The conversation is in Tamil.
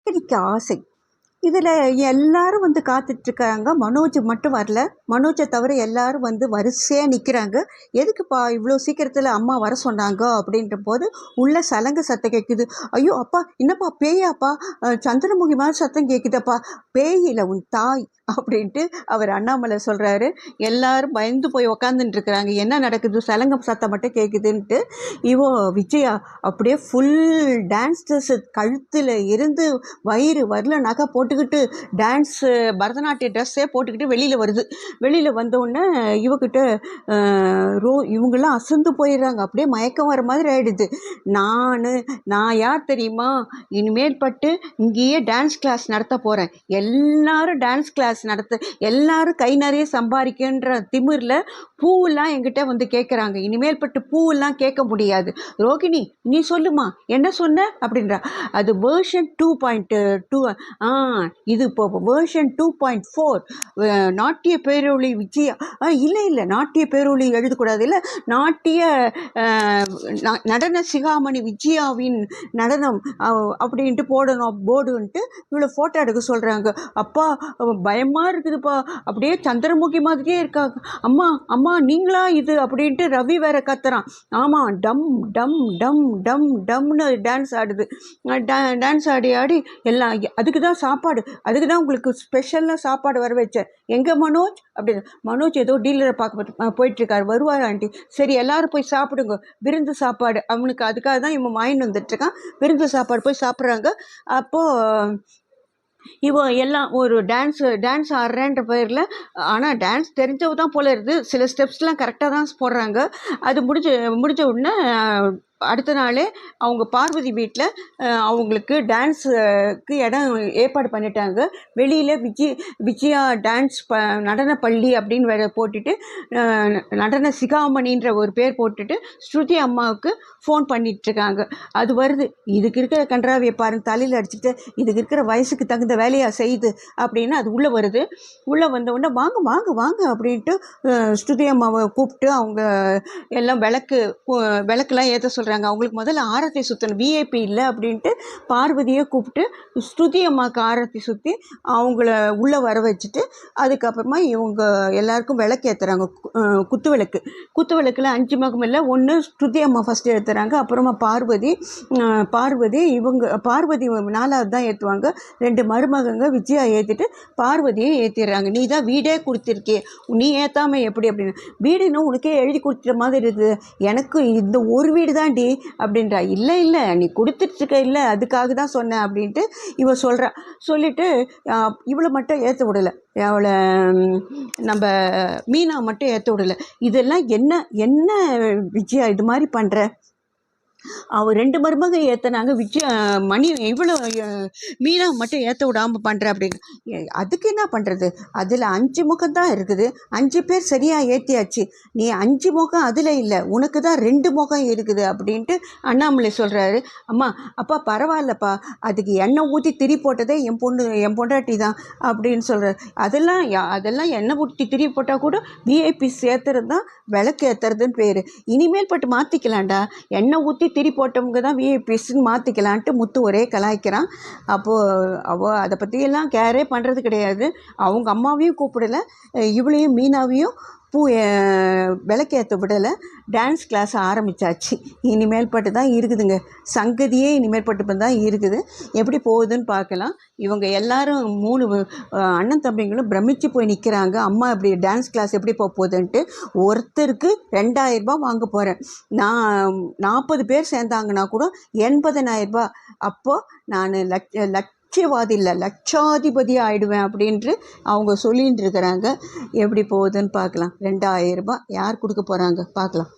ரோகிணிக்கு ஆசை. இதில் எல்லாரும் வந்து காத்துட்ருக்காங்க. மனோஜ் மட்டும் வரல. மனோஜை தவிர எல்லாரும் வந்து வரிசையாக நிற்கிறாங்க. எதுக்குப்பா இவ்வளோ சீக்கிரத்தில் அம்மா வர சொன்னாங்க அப்படின்ற போது உள்ள சலங்க சத்தம் கேட்குது. ஐயோ அப்பா, என்னப்பா பேயாப்பா, சந்திரமுகி மாதிரி சத்தம் கேட்குதப்பா. பேயில உன் தாய் அப்படின்ட்டு அவர் அண்ணாமலை சொல்கிறாரு. எல்லாரும் பயந்து போய் உக்காந்துட்டுருக்குறாங்க. என்ன நடக்குது, சலங்கம் சத்தம் மட்டும் கேட்குதுன்ட்டு. விஜயா அப்படியே ஃபுல் டான்ஸ் ட்ரெஸ்ஸு, கழுத்தில் இருந்து வயிறு வரல நகை போட்டுக்கிட்டு டான்ஸு பரதநாட்டிய ட்ரெஸ்ஸே போட்டுக்கிட்டு வெளியில் வந்தோடனே இவகிட்ட இவங்கெல்லாம் அசந்து போயிடுறாங்க. அப்படியே மயக்கம் வர மாதிரி ஆகிடுது. நான் யார் தெரியுமா, இனிமேல் பட்டு இங்கேயே டான்ஸ் கிளாஸ் நடத்த போகிறேன், எல்லாரும் டான்ஸ் கிளாஸ் நடத்த, எல்லாரும் கை நிறைய சம்பாதிக்கின்ற திமிரில் பூவெல்லாம் என்கிட்ட வந்து கேட்குறாங்க. இனிமேல் பட்டு பூவெல்லாம் கேட்க முடியாது. ரோகிணி நீ சொல்லுமா, என்ன சொன்ன அப்படின்றா. அது வேர்ஷன் 2.2. இது இப்போ வேர்ஷன் 2.4. நாட்டிய பேரொளி விஜயா. இல்லை நாட்டிய பேரொளி எழுதக்கூடாது, இல்லை நாட்டிய நடன சிகாமணி விஜயாவின் நடனம் அப்படின்ட்டு போடணும் போர்டுன்ட்டு இவ்வளோ ஃபோட்டோ எடுக்க சொல்கிறாங்க. அப்பா பயமாக இருக்குதுப்பா, அப்படியே சந்திரமுகி மாதிரியே இருக்காங்க. அம்மா நீங்களா இது அப்படின்ட்டு ரவி வேற கத்துறான். ஆமாம், டம் டம் டம் டம் டம்னு டான்ஸ் ஆடுது. டான்ஸ் ஆடி எல்லாம் அதுக்கு தான் சாப்பாடு, அதுக்கு தான் உங்களுக்கு ஸ்பெஷலாக சாப்பாடு வர வச்சேன். எங்கே மனோஜ் அப்படின்னு. மனோஜ் ஏதோ டீலரை பார்க்க போயிட்டுருக்காரு, வருவார் ஆண்டி. சரி எல்லாரும் போய் சாப்பிடுங்க, விருந்து சாப்பாடு. அவனுக்கு அதுக்காக தான் இவன் வாங்கிட்டு வந்துட்டுருக்கான். விருந்து சாப்பாடு போய் சாப்பிட்றாங்க. அப்போது எல்லாம் ஒரு டான்ஸ் ஆடுறேன்ற பேரில், ஆனால் டான்ஸ் தெரிஞ்சவ தான் போல இருக்குது. சில ஸ்டெப்ஸ்லாம் கரெக்டாக தான் போடுறாங்க. அது முடிஞ்ச உடனே அடுத்த நாளே அவங்க பார்வதி வீட்டில் அவங்களுக்கு டான்ஸுக்கு இடம் ஏற்பாடு பண்ணிட்டாங்க. வெளியில் விஜயா டான்ஸ் நடன பள்ளி அப்படின்னு வேறு போட்டுட்டு, நடன சிகாமணின்ற ஒரு பேர் போட்டுட்டு ஸ்ருதி அம்மாவுக்கு ஃபோன் பண்ணிகிட்ருக்காங்க. அது வருது. இதுக்கு இருக்கிற கன்றாவியை பாருங்க, தலையில் அடிச்சுட்டு, இதுக்கு இருக்கிற வயசுக்கு தகுந்த வேலையாக செய்யுது அப்படின்னு அது உள்ளே வருது. உள்ளே வந்த உடனே வாங்க வாங்க வாங்க அப்படின்ட்டு ஸ்ருதி அம்மாவை கூப்பிட்டு அவங்க எல்லாம் விளக்குலாம் ஏற்ற சொல்கிறாங்க. அவங்களுக்கு முதல்ல ஆரத்தி சுற்றணும், விஐபி இல்லை அப்படின்ட்டு பார்வதியை கூப்பிட்டு ஸ்ருதி அம்மாவுக்கு ஆரத்தி சுற்றி அவங்கள உள்ளே வர வச்சுட்டு அதுக்கப்புறமா இவங்க எல்லாருக்கும் விளக்கு ஏற்றுறாங்க. குத்து விளக்கில் 5 முகம் இல்லை, 1 ஸ்ருதி அம்மா ஃபஸ்ட்டு ஏற்றுறாங்க. அப்புறமா பார்வதி 4வது தான் ஏற்றுவாங்க. 2 மருமகங்க விஜயா ஏற்றிட்டு பார்வதியை ஏற்றிடுறாங்க. நீ தான் வீடே கொடுத்துருக்கே, நீ ஏற்றாமல் எப்படி அப்படின்னு. வீடுன்னு உனக்கே எழுதி கொடுத்துட்ட மாதிரி இருக்குது, எனக்கு இந்த ஒரு வீடு தான்டி அப்படின்றா. இல்லை நீ கொடுத்துட்ருக்க, இல்லை அதுக்காக தான் சொன்னேன் அப்படின்ட்டு இவ சொல்கிறா. சொல்லிவிட்டு இவளை மட்டும் ஏற்ற விடலை, அவளை நம்ம மீனா மட்டும் ஏற்ற விடலை. இதெல்லாம் என்ன விஜயா இது மாதிரி பண்ணுற? அவள் 2 மருமக ஏற்றினாங்க, மணி இவ்வளோ மீனா மட்டும் ஏற்ற விடாமல் பண்ணுற அப்படின்னு. அதுக்கு என்ன பண்ணுறது, அதில் 5 முகம் தான் இருக்குது, 5 பேர் சரியாக ஏற்றியாச்சு. நீ 5 முகம் அதில் இல்லை, உனக்கு தான் 2 முகம் இருக்குது அப்படின்ட்டு அண்ணாமலை சொல்கிறாரு. அப்பா பரவாயில்லப்பா, அதுக்கு எண்ணெய் ஊற்றி திரி போட்டதே என் பொண்டாட்டி தான் அப்படின்னு சொல்கிறார். அதெல்லாம் எண்ணெய் ஊற்றி திரி போட்டால் கூட விஐபி சேர்த்துறது தான் விளக்கு ஏற்றுறதுன்னு பேர். இனிமேல் பட்டு மாற்றிக்கலாம்டா, எண்ணெய் ஊற்றி திரி போட்டவங்க தான் விஐபிஸ்ன்னு மாற்றிக்கலான்ட்டு முத்து ஒரே கலாய்க்கிறான். அப்போது அவள் அதை பற்றியெல்லாம் கேரே பண்ணுறது கிடையாது. அவங்க அம்மாவையும் கூப்பிடலை, இவளையும் மீனாவையும் விளக்கேற்ற விடலை. டான்ஸ் கிளாஸ் ஆரம்பித்தாச்சு. இனிமேல் பட்டு தான் இருக்குதுங்க சங்கதியே, இனிமேல் பட்டு தான் இருக்குது. எப்படி போகுதுன்னு பார்க்கலாம். இவங்க எல்லாரும் 3 அண்ணன் தம்பிங்களும் பிரமிச்சு போய் நிற்கிறாங்க. அம்மா இப்படி டான்ஸ் கிளாஸ் எப்படி போகுதுன்ட்டு. ஒருத்தருக்கு 2000 ரூபாய் வாங்க போகிறேன், நான் 40 பேர் சேர்ந்தாங்கன்னா கூட 80,000 ரூபாய். அப்போது நான் லட்சியவாதி இல்லை, லட்சாதிபதி ஆகிடுவேன் அப்படின்ட்டு அவங்க சொல்லிகிட்டு இருக்கிறாங்க. எப்படி போகுதுன்னு பார்க்கலாம். 2000 ரூபாய் யார் கொடுக்க போகிறாங்க பார்க்கலாம்.